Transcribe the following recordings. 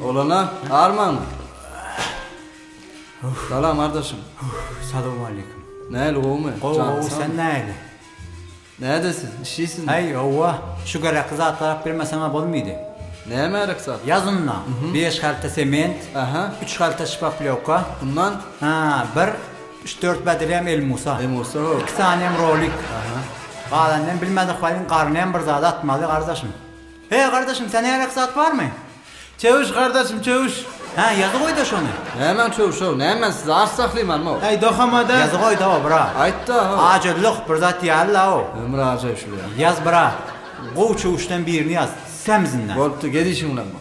Olana Arman mı? Salam kardeşim. Selamun aleyküm. Neyle kovmu? Sen neyle? Neredesin? İşisin. Hey ova, şu gerek kıza atarap bilmeseme bol muydu? Neye merak sat? Yazınla. 5 kalite sement, Aha. 3 kalite şıpak blokka. Bundan? Ha, 3-4 bedirem El Musa. Musa o. 2 tanem rolik. Aha. Qalandan bilmedik halin qarnayan bir zada atmalı kardeşim. Hey kardeşim, sen gerek zat var mı? Çavuş kardeşim çavuş. Ha, yazı koy da şunu. Hemen çavuş o. Hemen size arz saklayayım ama o. Hey doxamada. Yazı koy da o bra. Ayt da o. Acillik bir zat yalla o. Ömrü acayip şuraya. Yaz bra. Qov çavuşdan birini yaz. Semzinden. Boluptu gedişim ulan bu.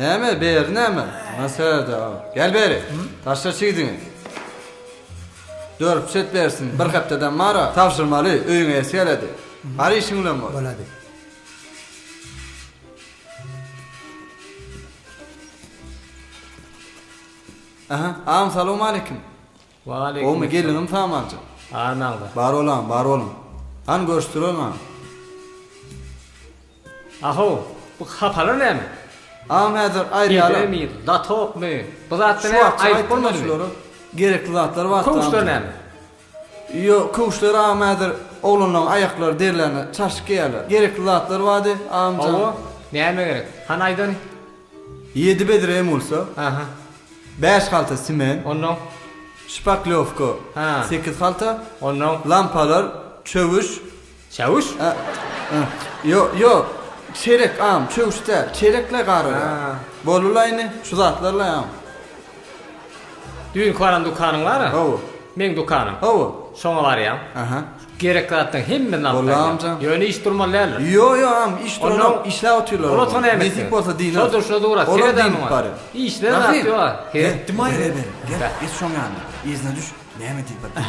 Neme beri neme? Nasıl da o. Gel beri. Taşlar çıktın. Dörp set versin. Bir haftadan mara tavşırmalı öyüne eskeledi. Arayışın ulan bu. Boladi. Aha. Ağam selamun aleyküm. Aleyküm. O mu gelinim tamancı. Armağda. Bar olan. Han görüştür olma. Aho, bu kapalı ne mi? Ağam hazır ayrıyalı. Gidemir, da top mu? Bu zaten Şu ne? akça Ayıp olmadı ayıp mı? gerekli zatlar var. Kuşlar ne mi? Yo, kuşlar ağam hazır oğlunun ayakları derlerini çarşık giyerler. Gerekli zatlar vardı ağamcan. Avo, ne mi gerek? Hanaydan? 7 bedrem olsa. Aha. 5 halta simen. Ondan. Şpaklovka. Ha. 8 halta. Ondan. Lampalar, çavuş. Çavuş? Yo. Çeyrek ağam, çavuş der. Çeyrekle qarı. Ha. Bolulayını şu zatlarla ağam. Düğün koran dükkanın var mı? Ovu. Men dükkanım. Ovu. Sonra var ya. Aha. Gerekli attın hem lan. Vallahi amcam. Yöne iş durmalılar. Yo ağam, iş Ondan- duralım, işler atıyorlar. Ola tona emek. Nezik bolsa dinar. Şodur uğra. Ola Sereden din mi bari. var? İşler Bakayım. atıyorlar. Ettim ay. Gel, git şoň ýanyna. Izine düş. Näme diýip bardy?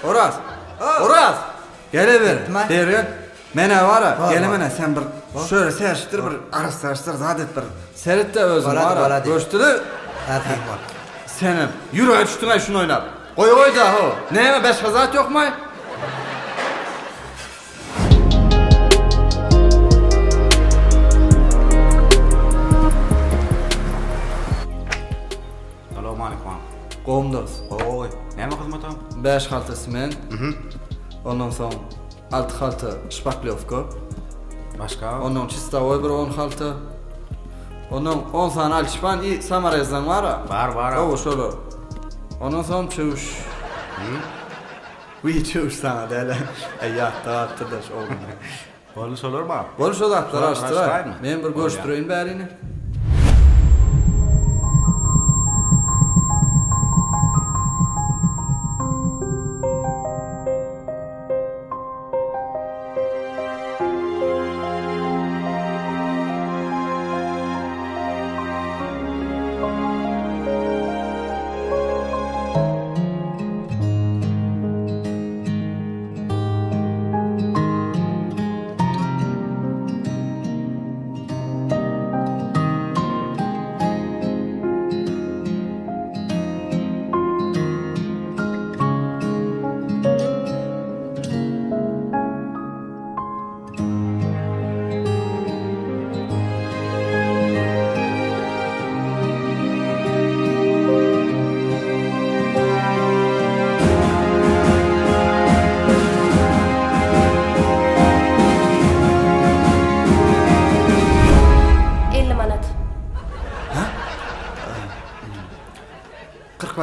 Oraz. Oraz. Gele ber. Derel. Mene wara. Gele mene sen bir şöyle seriştir bir arastarıştır zadet bir. Serit de özüm wara. Göçtüli. Erkek var. Senem. Yürü düştüňe şunu oýnap. Goý da ho. Näme başga zat ýokmy? Selamun aleyküm. Gomdos. Oy, näme hyzmat am? 5 halta simen. Ondan soň 6 halta şpaklovka. Başka? Ondan çistovoy bir 10 halta. Ondan 10 sany alçpan i samarezdan wara. Var. O şolar. Ondan soň çavuş. Wi çavuş sana dele. Aýat taaptır da şol. Bolis olur mu? Bol şol atlar Şol açdylar. açdylar. Men bir göçdüreýin bärini.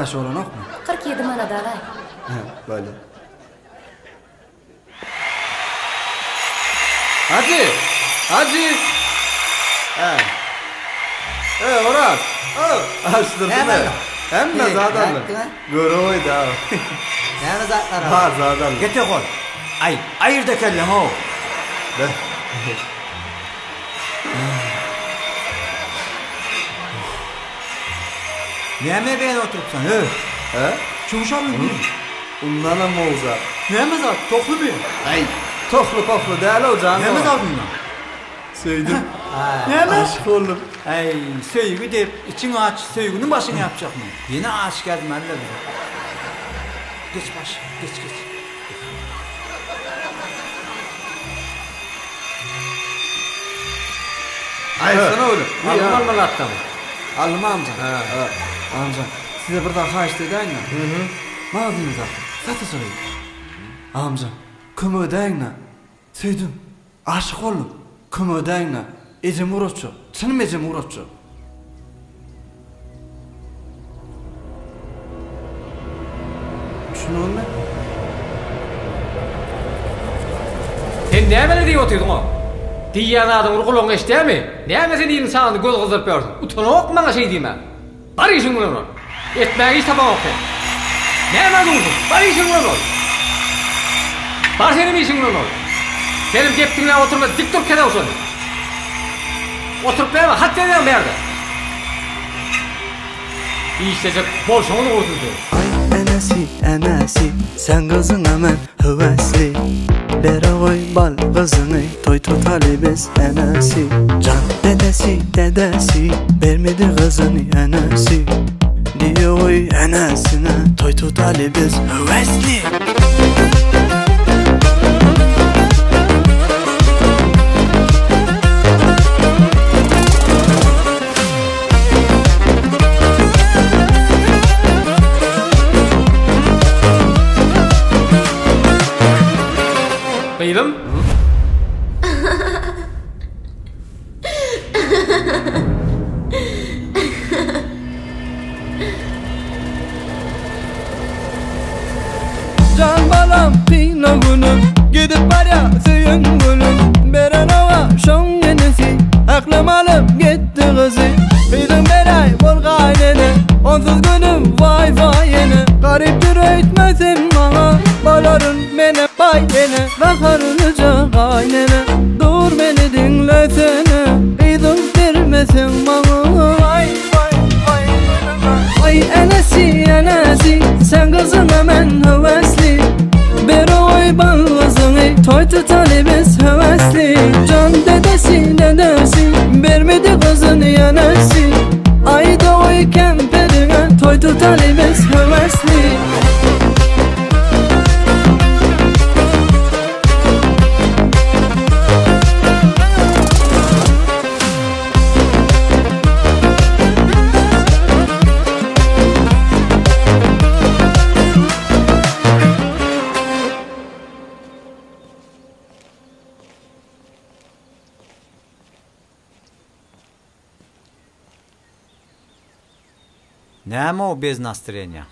Baş olanok mu? 47 manat alay. Böyle. Hacı. Oraz. Açtırdın mı? Hem zaten. Görüyor da. Näme zatlar var? Var zaten. Gete kol. Ay, ayırda kellem o. Näme ben oturupsan, He? Çumuşan mı? Undan ama uzak. Näme zat? Toklu mu? Ay, toklu değil o canım. Näme zat bundan? Söyledim. Näme? Aşık oldum. Ay, söýgü dep için aç, söýgünün başyny yapjak mı? Yine aç geldim elle. Geç baş, geç. Aysana oğlum. Almalattam. Alma amca. Ha. Amca. Size bir daha haşt edeyim mi? Mağazınız artık. Satı sorayım. Amca. Kömü edeyim mi? Söydüm. Aşık oldum. Kömü edeyim mi? Ecem uğraşçı. Çınım ecem uğraşçı. Şunu olma. Sen näme diýip oturdun o? Diýýän adam urgulun eşdämi? Näme sen insanı göz gyzyryp berdi? Utanok maňa şey diýme. Bar işiň bilen ol. Etmägi sabah okdy. Näme durdy? Bar işiň bilen ol. Bar senin işiň bilen ol. Senin gepdiňle oturma dik dur kene olsun. Oturup berme, hatta näme berdi? İşte bolşoňy urdy. Enesi sen kızın hemen hevesli Bere koy bal kızını toy tutali biz enesi Can dedesi vermedi kızını enesi Diyor oy enesine toy tutali biz hevesli Beylim? Can balam pino gülüm Gidip var ya suyun gülüm Beren ova şon yenisi Aklım alıp gitti kızı Kıydın beray bol gaynene Onsuz gülüm vay vay yene Gariptir öğütmesin bana Baların mene bay yene Bakarılıca gaynene Dur beni dinlesene Kıydın vermesin bana Vay vay vay Vay enesi Sen kızın hemen hevesli Bir oy bal kızını Toy tutali biz hevesli Can dedesi vermedi kızını yenesi Ayda oy kemperine Toy tutali biz hevesli Näme o bez настроения?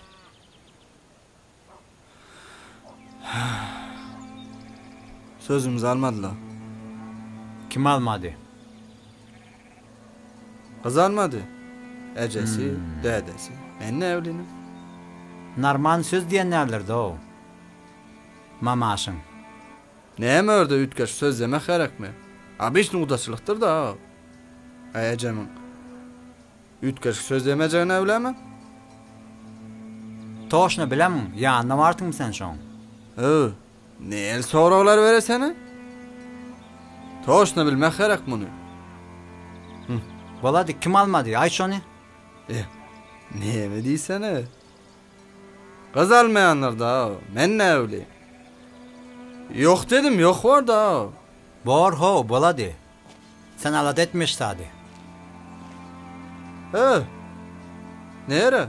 Sözümüzü almadılar. Kim almadı? Kız almadı. Ecesi, dedesi. Ben ne evlenim? Narman söz diýenlerdi o. Mamaşyň. Näme örde ütkeş söz demek gerek mi? Abiş nudaçılıktır da. Ecem'in. Ütkeş söz demeyeceğine evlenme. Toşna bilemem. Ya anlamartın sen şoň? Neyel soralar veresene? Toşna bilmek gerek bunu. Bolady kim almadı? Aý şonu. Näme diýsene? Kız almayanlar da. Men ne evli? Yok dedim, yok var da. Bor ho, bolady. Sen alat etmişdi. Nere?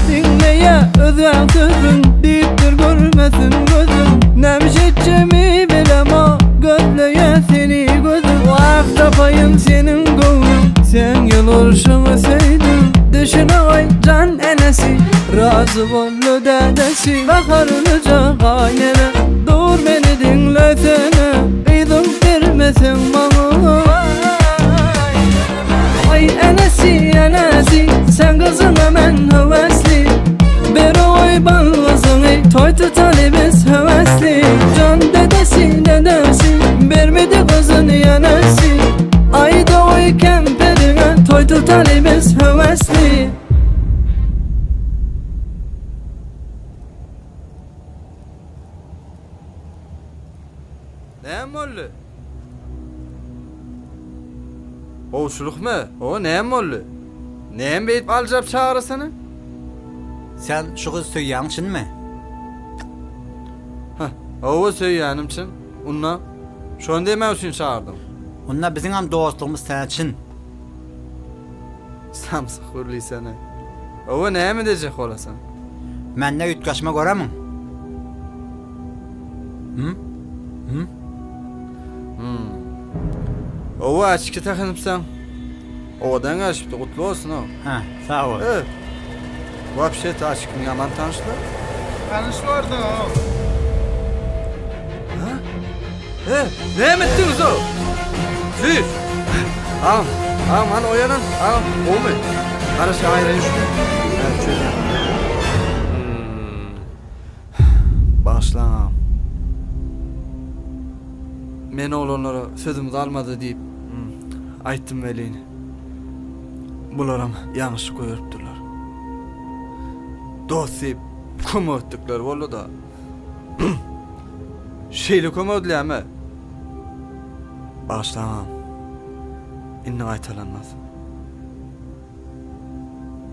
Dinleye özel sözün Deyiptir görmesin gözüm Nemiş edeceğimi bilema Gözleye seni gözüm Vakta payın senin gönlüm Sen yıl oluşumu seydin Düşüne ay can enesi Razı bollu dedesi Bakarılıca gaynene Dur beni dinlesene Kıydın vermesin bana Ay enesi Sen kızın hemen hevesli Bir oy bal kızını Toy tutali biz hevesli Can dedesi vermedi kızını yenesi Ayda oy kemperine Toy tutali biz hevesli Näme boldy? Oğuşluk mu? O näme boldy? Näme beýip aljap çağırasany? Sen şu kız söýýäň üçinmi? O söýýänim üçin. Unna şonu demek üçin çağırdım. Onda bizim hem dostluğumuz sen için. Samsıq hurliysen. Ova näme dejek olasan? Mende ütkaşma göremin. Ova açıkı takınıpsan. Ovadan açıptı, kutlu olsun o. Ha, sağ ol. Вообще-то açıkın yaman tanıştı. Tanışlardı o. Näme ettiniz o? Siz. Aman oyanın. Olmuyor. Karış ayrı şu. Evet, şöyle. Başlan. Men oğlanlara sözümüz almadı deyip aytdım velini. Bularam yanlış koyurupdurlar. Dost deyip kum öttükler bollu da. Şeyli kum ödüleme. Başlan. İnni aytalanmaz.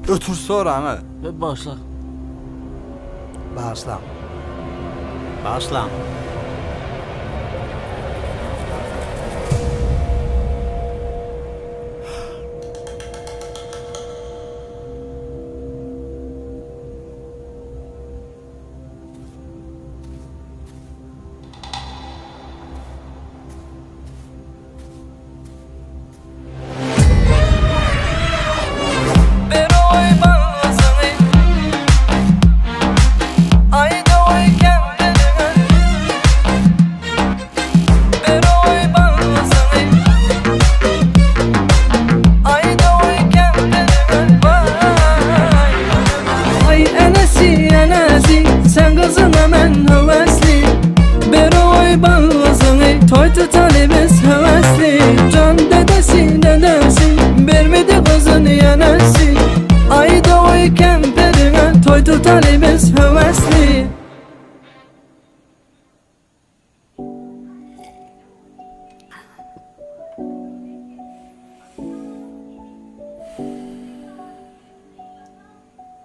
Ötür sonra ana. Başla. Başla. Başla.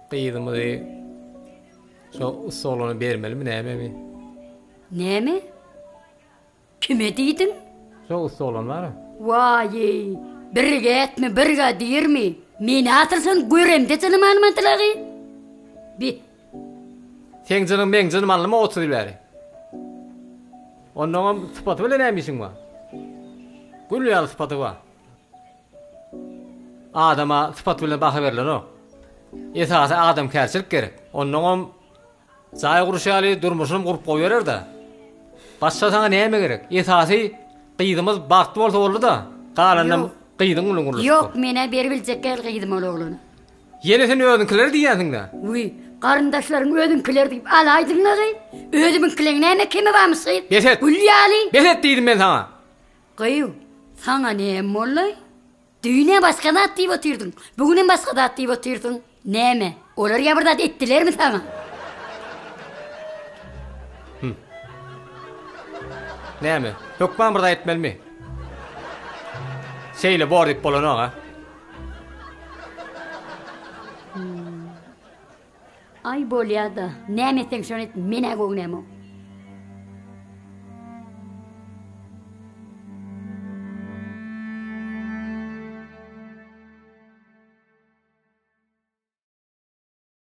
Qıydımı so solunu bermeli mi näme mi? Näme? Kime diýdin? So solun var. Vay, birge etme, birge dirmi. Meni atırsan görem desene malmantylagy. Bi. Sen canım men canım anlama otur bäri. Ondan sıfatı bilen nämişiň var? Gül ýaly sıfaty var. Adama sıfat bilen baha berilen o. Esasy adam kärçilik gerek. Ondan zaý gurşaly durmuşyny gurup goýarar da. Başga sana näme gerek? Esasy qyydymyz bagtly bolsa boldy da. Galandan qydyň bilen gurulýar. Yok, mene berbiljek gel qyydym oğlunu. Yene sen özüňkiler diýýänsiň da. Uy, garyndaşlaryň özüňkiler diýip alaýdyňlagy. Özüňkileň näme kime barmysy? Beset. Gül ýaly. Beset diýdim men sana. Qyýu, sana näme bollay? Düýne başga zat diýip otyrdyň. Bugünem başga zat diýip otyrdyň. Näme? Olar ýa-birdat etdilermi sana? Näme? Hökman birde etmelmi? Şeýle bor diýip bolany ha. Ay bolýada, näme sen şonu et mene goňnamy.